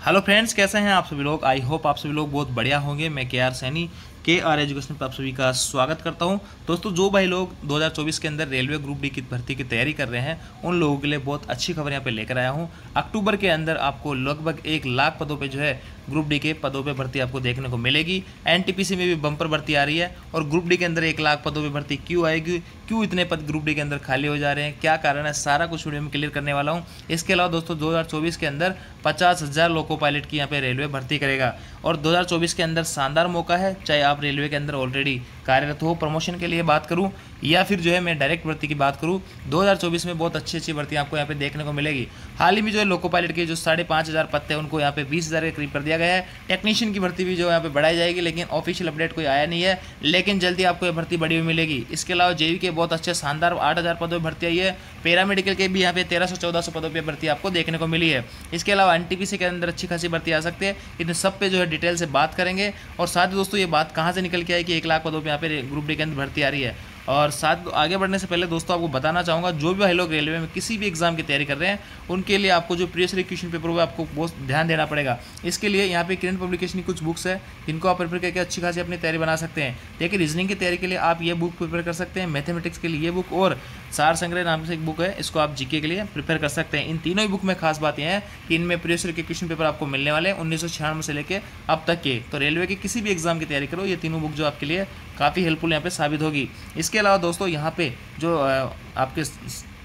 Hello friends, कैसे हैं आप सभी लोग। आई होप आप सभी लोग बहुत बढ़िया होंगे। मैं के आर सैनी के आर एजुकेशन पर आप सभी का स्वागत करता हूं। दोस्तों, जो भाई लोग 2024 के अंदर रेलवे ग्रुप डी की भर्ती की तैयारी कर रहे हैं उन लोगों के लिए बहुत अच्छी खबर यहां पे लेकर आया हूं। अक्टूबर के अंदर आपको लगभग 1 लाख पदों पे जो है ग्रुप डी के पदों पे भर्ती आपको देखने को मिलेगी। एनटीपीसी में भी बम्पर भर्ती आ रही है और ग्रुप डी के अंदर 1 लाख पदों पे भर्ती क्यों आएगी, क्यों इतने पद ग्रुप डी के अंदर खाली हो जा रहे हैं, क्या कारण है, सारा कुछ वीडियो में क्लियर करने वाला हूँ। इसके अलावा दोस्तों 2024 के अंदर 50,000 लोको पायलट की यहाँ पे रेलवे भर्ती करेगा और 2024 के अंदर शानदार मौका है। चाहे आप रेलवे के अंदर ऑलरेडी कार्यरत हो, प्रमोशन के लिए बात करूं या फिर जो है मैं डायरेक्ट भर्ती की बात करूं, 2024 में बहुत अच्छी अच्छी भर्ती आपको यहाँ पे देखने को मिलेगी। हाल ही में जो है लोको पायलट के जो 5,500 पद थे उनको यहाँ पे 20,000 के करीब कर दिया गया है। टेक्नीशियन की भर्ती भी जो यहाँ पे बढ़ाई जाएगी, लेकिन ऑफिशियल अपडेट कोई आया नहीं है, लेकिन जल्दी आपको ये भर्ती बढ़ी हुई मिलेगी। इसके अलावा जेवी के बहुत अच्छे शानदार 8,000 पदों पर भर्ती आई है। पैरामेडिकल के भी यहाँ पे 1300-1400 पदों पर भर्ती आपको देखने को मिली है। इसके अलावा एनटीपीसी के अंदर अच्छी खासी भर्ती आ सकती है। इन सब पे जो है डिटेल से बात करेंगे और साथ ही दोस्तों ये बात कहाँ से निकल के आई कि 1 लाख पदों पर यहाँ पे ग्रुप डी के अंदर भर्ती आ रही है। और साथ आगे बढ़ने से पहले दोस्तों आपको बताना चाहूँगा, जो भी भाई लोग रेलवे में किसी भी एग्जाम की तैयारी कर रहे हैं उनके लिए आपको जो प्रीवियस ईयर क्वेश्चन पेपर हुआ आपको बहुत ध्यान देना पड़ेगा। इसके लिए यहाँ पे किरण पब्लिकेशन की कुछ बुक्स है, इनको आप प्रिपेयर करके अच्छी खासी अपनी तैयारी बना सकते हैं। देखिए, रीजनिंग की तैयारी के लिए आप ये बुक प्रिपेयर कर सकते हैं, मैथमेटिक्स के लिए ये बुक और सार संग्रह नाम से एक बुक है, इसको आप जीके के लिए प्रिपेयर कर सकते हैं। इन तीनों ही बुक में खास बात यह है कि इनमें प्रीवियस ईयर के क्वेश्चन पेपर आपको मिलने वाले हैं 1996 से लेकर अब तक के। तो रेलवे के किसी भी एग्जाम की तैयारी करो, ये तीनों बुक जो आपके लिए काफ़ी हेल्पफुल यहाँ पे साबित होगी। इसके अलावा दोस्तों यहाँ पे जो आपके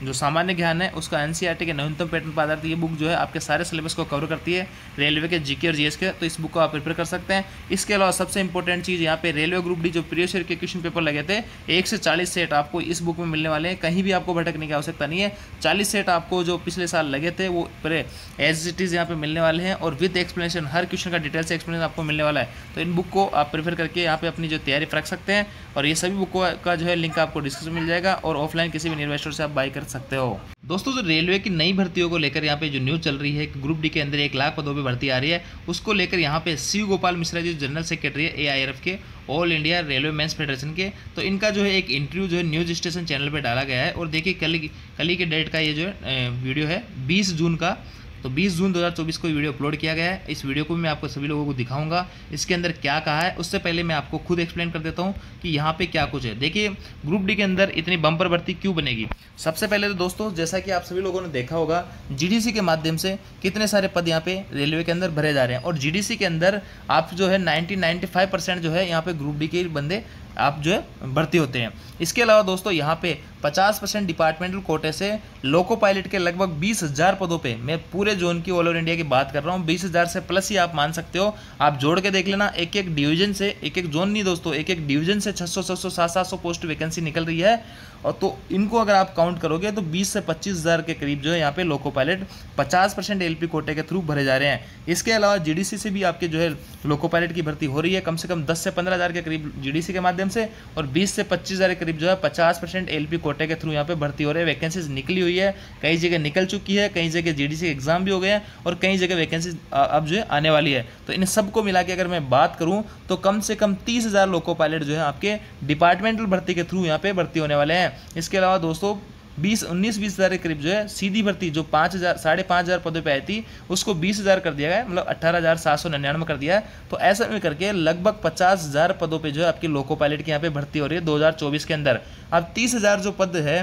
जो सामान्य ज्ञान है उसका एनसीईआरटी के नवीनतम पैटर्न पर आधारित ये बुक जो है आपके सारे सिलेबस को कवर करती है, रेलवे के जीके और जीएस के, तो इस बुक को आप प्रिपेयर कर सकते हैं। इसके अलावा सबसे इंपॉर्टेंट चीज़ यहाँ पे रेलवे ग्रुप डी जो प्रीवियस ईयर के क्वेश्चन पेपर लगे थे 1 से 40 सेट आपको इस बुक में मिलने वाले हैं। कहीं भी आपको भटकने की आवश्यकता नहीं है। 40 सेट आपको जो पिछले साल लगे थे वो पूरे एज इट इज़ यहाँ पे मिलने वाले हैं और विद एक्सप्लेनेशन, हर क्वेश्चन का डिटेल से एक्सप्लेनेशन आपको मिलने वाला है। तो इन बुक को आप प्रिपेयर करके यहाँ पे अपनी जो तैयारी रख सकते हैं और ये सभी बुक का जो है लिंक आपको डिस्क्रिप्शन में मिल जाएगा और ऑफलाइन किसी भी नियर स्टोर से आप बाय कर सकते हो। दोस्तों, जो रेलवे की नई भर्तियों को लेकर यहाँ पे जो न्यूज़ चल रही है कि ग्रुप डी के अंदर 1 लाख पदों पे भर्ती आ रही है, उसको लेकर यहाँ पे शिव गोपाल मिश्रा जी जनरल सेक्रेटरी है AIRF के, all India railway men's federation के, तो इनका जो है एक इंटरव्यू जो है न्यूज़ स्टेशन चैनल पे डाला गया है। और देखिए कल ही के डेट का ये जो है वीडियो है 20 जून का, तो 20 जून 2024 को वीडियो अपलोड किया गया है। इस वीडियो को मैं आपको सभी लोगों को दिखाऊंगा इसके अंदर क्या कहा है। उससे पहले मैं आपको खुद एक्सप्लेन कर देता हूं कि यहाँ पे क्या कुछ है। देखिए, ग्रुप डी के अंदर इतनी बम्पर भर्ती क्यों बनेगी। सबसे पहले तो दोस्तों, जैसा कि आप सभी लोगों ने देखा होगा, जीडीसी के माध्यम से कितने सारे पद यहाँ पे रेलवे के अंदर भरे जा रहे हैं और जीडीसी के अंदर आप जो है 95% जो है यहाँ पे ग्रुप डी के बंदे आप जो है भर्ती होते हैं। इसके अलावा दोस्तों यहाँ पे 50% डिपार्टमेंटल कोटे से लोको पायलट के लगभग 20,000 पदों पे, मैं पूरे जोन की ऑल ओवर इंडिया की बात कर रहा हूँ, 20,000 से प्लस ही आप मान सकते हो। आप जोड़ के देख लेना, एक एक डिवीजन से, एक एक जोन नहीं दोस्तों, एक एक डिवीजन से 600, 600, 700 पोस्ट वैकेंसी निकल रही है। और तो इनको अगर आप काउंट करोगे तो 20 से 25,000 के करीब जो है यहाँ पे लोको पायलट 50% एलपी कोटे के थ्रू भरे जा रहे हैं। इसके अलावा जीडीसी से भी आपके जो है लोको पायलट की भर्ती हो रही है, कम से कम 10 से 15,000 के करीब जीडीसी के माध्यम से और 20 से 25,000 के करीब जो है 50% एलपी कोटे के थ्रू यहाँ पे भर्ती हो रहे हैं। वैकेंसीज निकली हुई है, कई जगह निकल चुकी है, कई जगह जीडीसी एग्जाम भी हो गए हैं और कई जगह वैकेंसी अब जो है आने वाली है। तो इन सबको मिला के अगर मैं बात करूँ तो कम से कम 30,000 लोको पायलट जो है आपके डिपार्टमेंटल भर्ती के थ्रू यहाँ पे भर्ती होने वाले हैं। इसके अलावा दोस्तों 19-20,000 के करीब जो है सीधी भर्ती जो 5,000 पदों पे आई थी उसको 20,000 कर दिया गया, मतलब 18,799 कर दिया है। तो ऐसा में करके लगभग 50,000 पदों पे जो है आपकी लोको पायलट की यहाँ पे भर्ती हो रही है 2024 के अंदर। अब 30,000 जो पद है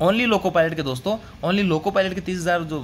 ओनली लोको पायलट के दोस्तों, ओनली लोको पायलट के 30,000 जो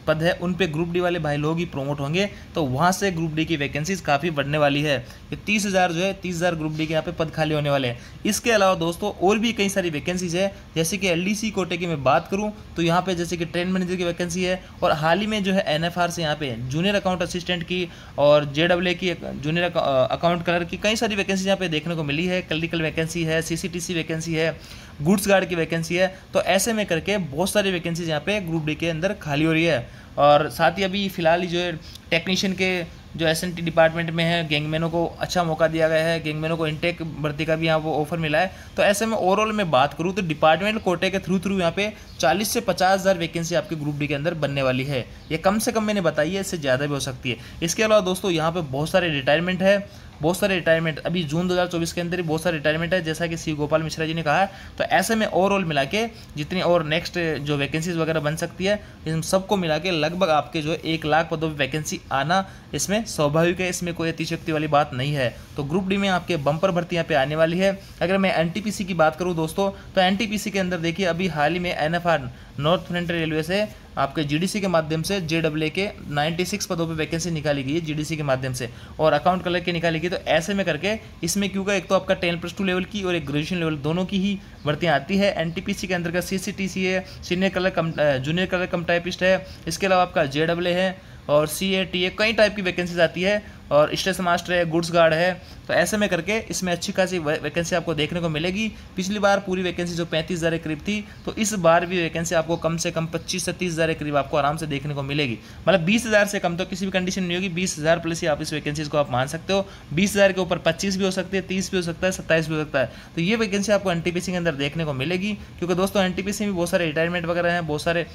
पद है उन पे ग्रुप डी वाले भाई लोग ही प्रमोट होंगे, तो वहाँ से ग्रुप डी की वैकेंसीज काफ़ी बढ़ने वाली है। ये 30,000 जो है 30,000 ग्रुप डी के यहाँ पे पद खाली होने वाले हैं। इसके अलावा दोस्तों और भी कई सारी वैकेंसीज है, जैसे कि एलडीसी कोटे की मैं बात करूँ तो यहाँ पे जैसे कि ट्रेन मैनेजर की वैकेंसी है और हाल ही में जो है एनएफआर से यहाँ पे जूनियर अकाउंट असिस्टेंट की और जेडब्ल्यू की जूनियर अकाउंट क्लर्क की कई सारी वैकेंसी यहाँ पे देखने को मिली है। क्लरिकल वैकेंसी है, सीसीटीसी वैकेंसी है, गुड्स गार्ड की वैकेंसी है। तो ऐसे में करके बहुत सारी वैकेंसीज यहाँ पे ग्रुप डी के अंदर खाली हो रही है। और साथ ही अभी फिलहाल जो है टेक्नीशियन के जो एसएनटी डिपार्टमेंट में है, गैंगमैनों को अच्छा मौका दिया गया है, गैंगमैनों को इनटेक भर्ती का भी यहाँ वो ऑफर मिला है। तो ऐसे में ओवरऑल में बात करूँ तो डिपार्टमेंट कोटे के थ्रू यहाँ पे 40 से 50,000 वैकेंसी आपके ग्रुप डी के अंदर बनने वाली है। ये कम से कम मैंने बताई है, इससे ज़्यादा भी हो सकती है। इसके अलावा दोस्तों यहाँ पे बहुत सारे रिटायरमेंट है, बहुत सारे रिटायरमेंट अभी जून 2024 के अंदर ही बहुत सारे रिटायरमेंट है, जैसा कि सी गोपाल मिश्रा जी ने कहा है। तो ऐसे में ओवरऑल मिला के जितनी और नेक्स्ट जो वैकेंसीज वगैरह बन सकती है इन सबको मिला के लगभग आपके जो है 1 लाख पदों पर वैकेंसी आना इसमें स्वाभाविक है, इसमें कोई अतिशयोक्ति वाली बात नहीं है। तो ग्रुप डी में आपके बम्पर भर्ती यहाँ पे आने वाली है। अगर मैं एनटीपीसी की बात करूँ दोस्तों, तो एनटीपीसी के अंदर देखिए अभी हाल ही में एनएफआर नॉर्थ फ्रंटियर रेलवे से आपके जीडीसी के माध्यम से जेडब्ल्यू के 96 पदों पे वैकेंसी निकाली गई है जीडीसी के माध्यम से, और अकाउंट कलर के निकाली गई। तो ऐसे में करके इसमें क्योंकि एक तो आपका 10+2 लेवल की और एक ग्रेजुएशन लेवल दोनों की ही भर्तियाँ आती है। एनटीपीसी के अंतर्गत सीसीटीसी है, जूनियर कलर कम टाइपिस्ट है, इसके अलावा आपका जेडब्ल्यू है और सीएटी है, कई टाइप की वैकेंसीज आती है, और स्टेशन मास्टर है, गुड्स गार्ड है। तो ऐसे में करके इसमें अच्छी खासी वैकेंसी आपको देखने को मिलेगी। पिछली बार पूरी वैकेंसी जो 35,000 के करीब थी, तो इस बार भी वैकेंसी आपको कम से कम 25 से 30,000 के करीब आपको आराम से देखने को मिलेगी। मतलब 20,000 से कम तो किसी भी कंडीशन नहीं होगी, 20,000 प्लस ही आप इस वैकेंसीज को आप मान सकते हो। 20,000 के ऊपर 25 भी हो सकती है, 30 भी हो सकता है, 27 भी हो सकता है। तो ये वैकेंसी आपको एनटीपीसी के अंदर देखने को मिलेगी, क्योंकि दोस्तों एनटीपीसी में बहुत सारे रिटायरमेंट वगैरह हैं, बहुत सारे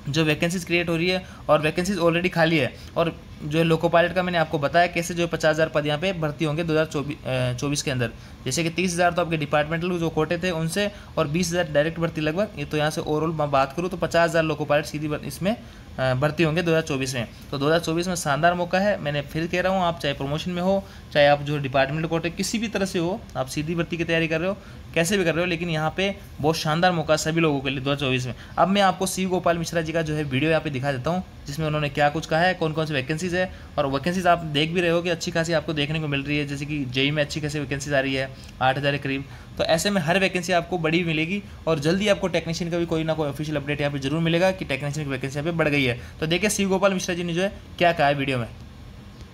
जो वैकेंसीज क्रिएट हो रही है और वैकेंसीज ऑलरेडी खाली है। और जो लोको पायलट का मैंने आपको बताया कैसे जो 50,000 पद यहाँ पे भर्ती होंगे 2024 के अंदर, जैसे कि 30,000 तो आपके डिपार्टमेंटल जो कोटे थे उनसे, और 20,000 डायरेक्ट भर्ती लगभग। ये तो यहाँ से ओवरऑल मैं बात करूँ तो 50,000 लोको पायलट सीधी इसमें भर्ती होंगे 2024 में। तो 2024 में शानदार मौका है। मैंने फिर कह रहा हूँ, आप चाहे प्रमोशन में हो, चाहे आप जो डिपार्टमेंटल कोटे किसी भी तरह से हो, आप सीधी भर्ती की तैयारी कर रहे हो, कैसे भी कर रहे हो, लेकिन यहाँ पे बहुत शानदार मौका सभी लोगों के लिए 2024 में। अब मैं आपको सी गोपाल मिश्रा जी का जो है वीडियो यहाँ पे दिखा देता हूँ, जिसमें उन्होंने क्या कुछ कहा है, कौन कौन सी वैकेंसीज है। और वैकेंसीज आप देख भी रहे हो कि अच्छी खासी आपको देखने को मिल रही है, जैसे कि जेई में अच्छी खासी वैकेंसीज आ रही है 8,000 के करीब। तो ऐसे में हर वैकेंसी आपको बड़ी मिलेगी, और जल्दी आपको टेक्नीशियन का भी कोई ना कोई ऑफिशियल अपडेट यहाँ पे जरूर मिलेगा कि टेक्नीशियन की वैकेंसी यहाँ पे बढ़ गई है। तो देखिए सी गोपाल मिश्रा जी ने जो है क्या कहा है वीडियो में।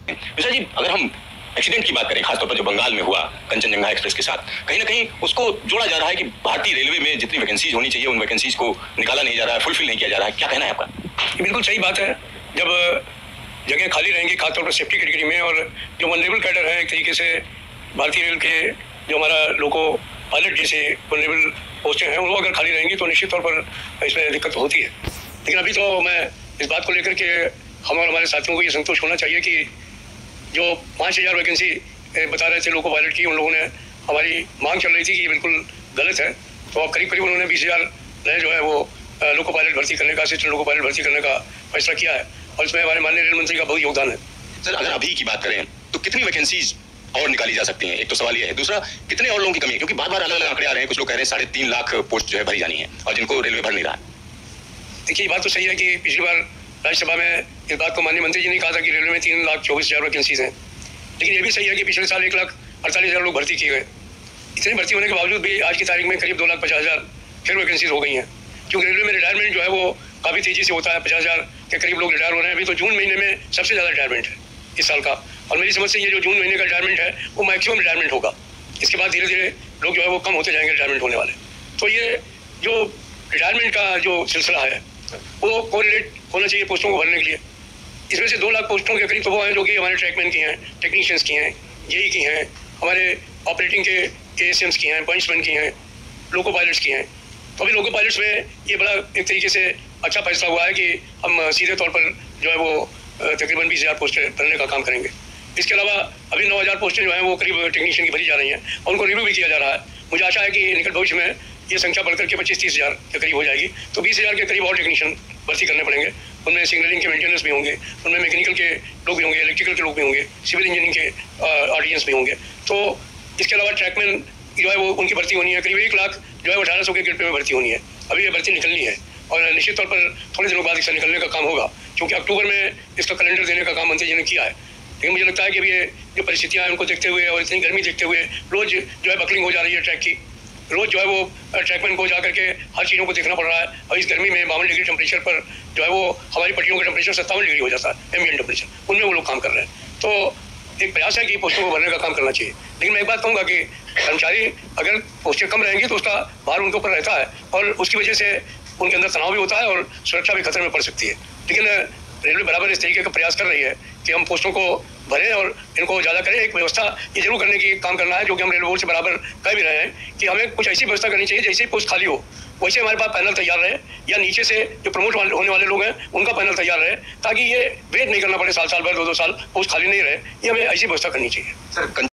मिश्रा जी, अगर हम एक्सीडेंट की बात करें, खासतौर पर जो बंगाल में हुआ कंचनजंगा एक्सप्रेस के साथ, कहीं ना कहीं उसको जोड़ा जा रहा है कि भारतीय रेलवे में जितनी वैकेंसीज होनी चाहिए उन वैकेंसीज को निकाला नहीं जा रहा है, फुलफिल नहीं किया जा रहा है। क्या कहना है आपका? ये बिल्कुल सही बात है। जब जगह खाली रहेंगी खासतौर पर सेफ्टी कैटेगरी में, और जो वनरेबल कैडर है एक तरीके से भारतीय रेल के जो हमारा लोको पायलट जैसे वनरेबल पोस्टें हैं, वो अगर खाली रहेंगी तो निश्चित तौर पर इसमें दिक्कत होती है। लेकिन अभी तो मैं इस बात को लेकर के हम और हमारे साथियों को ये संतोष होना चाहिए कि जो 5,000 वैकेंसी बता रहे थे लोको पायलट की, उन लोगों ने हमारी मांग चल रही थी कि ये बिल्कुल गलत है। तो अब करीब करीब उन्होंने 20,000 नए जो है वो लोको पायलट भर्ती करने का, असिस्टेंट लोको पायलट भर्ती करने का फैसला किया है, और इसमें हमारे माननीय रेल मंत्री का बहुत योगदान है। सर, अगर अभी की बात करें तो कितनी वैकेंसीज और निकाली जा सकती हैं? एक तो सवाल ये है। दूसरा, कितने और लोगों की कमी है? क्योंकि बार बार अलग अलग आंकड़े आ रहे हैं। कुछ लोग कह रहे हैं 3.5 लाख पोस्ट जो है भरी जानी है, और जिनको रेलवे भर नहीं रहा है। देखिए, ये बात तो सही है कि पिछली बार राज्यसभा में इस बात को माननीय मंत्री जी ने कहा था कि रेलवे में 3,24,000 वैकेंसीज हैं। लेकिन ये भी सही है कि पिछले साल 1,48,000 लोग भर्ती किए गए। इतनी भर्ती होने के बावजूद भी आज की तारीख में करीब 2,50,000 फिर वैकेंसीज हो गई हैं, क्योंकि रेलवे में रिटायरमेंट जो है वो काफ़ी तेज़ी से होता है। 50,000 के करीब लोग रिटायर हो रहे हैं। अभी तो जून महीने में सबसे ज़्यादा रिटायरमेंट है इस साल का, और मेरी समझ से ये जो जून महीने का रिटायरमेंट है वो मैक्सिमम रिटायरमेंट होगा। इसके बाद धीरे धीरे लोग जो है वो कम होते जाएंगे रिटायरमेंट होने वाले। तो ये जो रिटायरमेंट का जो सिलसिला है वो कोरिलेट होना चाहिए पोस्टों को भरने के लिए। इसमें से 2 लाख पोस्टों के करीब तो वो हैं जो कि हमारे ट्रैकमैन की हैं, टेक्नीशियंस की हैं, जेई की हैं, हमारे ऑपरेटिंग के एएसएम्स की हैं, पॉइंट्समैन की हैं, लोको पायलट्स की हैं। तो अभी लोको पायलट्स में ये बड़ा एक तरीके से अच्छा फैसला हुआ है कि हम सीधे तौर पर जो है वो तकरीबन 20,000 पोस्टें भरने का काम करेंगे। इसके अलावा अभी 9,000 पोस्टें जो हैं वो करीब टेक्नीशियन की भरी जा रही हैं, और उनको रिव्यू भी किया जा रहा है। मुझे आशा है कि निकट भविष्य में ये संख्या बढ़कर के 25-30,000 के करीब हो जाएगी। तो 20,000 के करीब और टेक्नीशियन भर्ती करने पड़ेंगे। उनमें सिग्नलिंग के मेंटेनेंस भी होंगे, उनमें मैकेनिकल के लोग भी होंगे, इलेक्ट्रिकल के लोग भी होंगे, सिविल इंजीनियरिंग के ऑडियंस भी होंगे। तो इसके अलावा ट्रैकमैन जो है वो उनकी भर्ती होनी है। करीब 1 लाख जो है 1,800 के ग्रेड पे में भर्ती होनी है। अभी ये भर्ती निकलनी है, और निश्चित तौर पर थोड़े दिनों बाद इसका निकलने का काम होगा, क्योंकि अक्टूबर में इसका कैलेंडर देने का काम मंत्री जी ने किया है। लेकिन मुझे लगता है कि अभी ये जो परिस्थितियाँ हैं उनको देखते हुए और इतनी गर्मी देखते हुए रोज़ जो है बकलिंग हो जा रही है ट्रैक की, रोज़ जो है वो ट्रैकमैन को जा करके हर चीज़ों को देखना पड़ रहा है। और इस गर्मी में 52 डिग्री टेम्परेचर पर जो है वो हमारी पट्टियों का टेम्परेचर 57 डिग्री हो जाता है, एम्बिएंट टेम्परेचर, उनमें वो लोग काम कर रहे हैं। तो एक प्रयास है कि पोस्टों को भरने का काम करना चाहिए। लेकिन मैं एक बात कहूँगा कि कर्मचारी अगर पोस्टें कम रहेंगी तो उसका भार उनके ऊपर रहता है, और उसकी वजह से उनके अंदर तनाव भी होता है और सुरक्षा भी खतरे में पड़ सकती है। लेकिन रेलवे बराबर इस तरीके का प्रयास कर रही है कि हम पोस्टों को भरें और इनको ज़्यादा करें। एक व्यवस्था ये जरूर करने की काम करना है, जो कि हम रेलवे बोर्ड से बराबर कह भी रहे हैं कि हमें कुछ ऐसी व्यवस्था करनी चाहिए जैसे पोस्ट खाली हो वैसे हमारे पास पैनल तैयार रहे, या नीचे से जो प्रमोट होने वाले लोग हैं उनका पैनल तैयार रहे, ताकि ये वेट नहीं करना पड़े साल साल भर 2-2 साल पोस्ट खाली नहीं रहे। ये हमें ऐसी व्यवस्था करनी चाहिए। सर